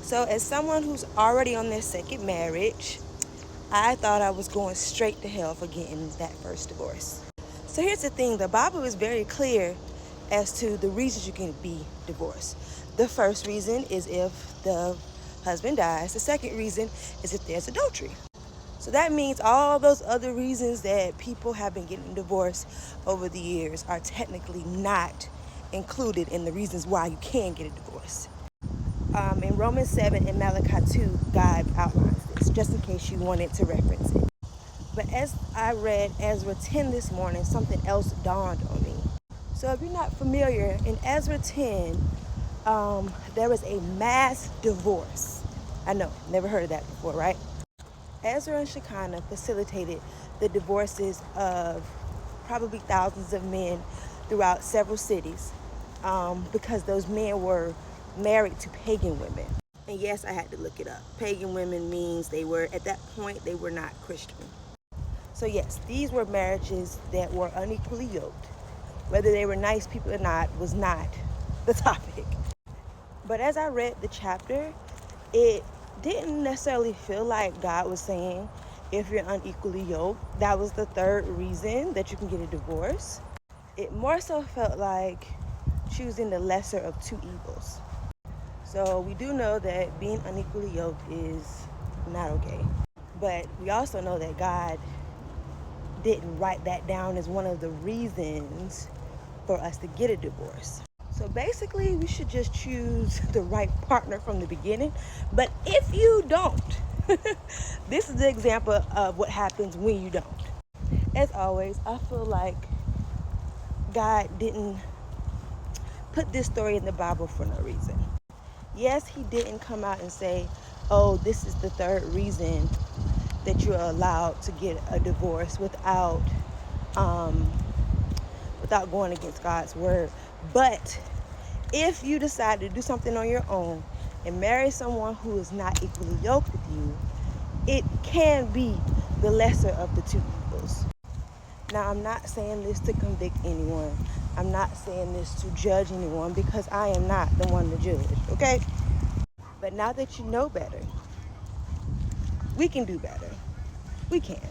So as someone who's already on their second marriage, I thought I was going straight to hell for getting that first divorce. So here's the thing, the Bible is very clear as to the reasons you can be divorced. The first reason is if the husband dies. The second reason is if there's adultery. So that means all those other reasons that people have been getting divorced over the years are technically not included in the reasons why you can get a divorce. In Romans 7 and Malachi 2, God outlines this, just in case you wanted to reference it. But as I read Ezra 10 this morning, something else dawned on me. So if you're not familiar, in Ezra 10, there was a mass divorce. I know, never heard of that before, right? Ezra and Shekinah facilitated the divorces of probably thousands of men throughout several cities because those men were married to pagan women. And yes, I had to look it up. Pagan women means they were, at that point, they were not Christian. So yes, these were marriages that were unequally yoked. Whether they were nice people or not was not the topic. But as I read the chapter, it didn't necessarily feel like God was saying if you're unequally yoked, that was the third reason that you can get a divorce. It more so felt like choosing the lesser of two evils. So we do know that being unequally yoked is not okay. But we also know that God didn't write that down as one of the reasons for us to get a divorce. So basically, we should just choose the right partner from the beginning. But if you don't, this is the example of what happens when you don't. As always, I feel like God didn't put this story in the Bible for no reason. Yes, he didn't come out and say, oh, this is the third reason that you're allowed to get a divorce without going against God's word. But if you decide to do something on your own and marry someone who is not equally yoked with you, it can be the lesser of the two evils. Now, I'm not saying this to convict anyone. I'm not saying this to judge anyone because I am not the one to judge, okay? But now that you know better, we can do better. We can.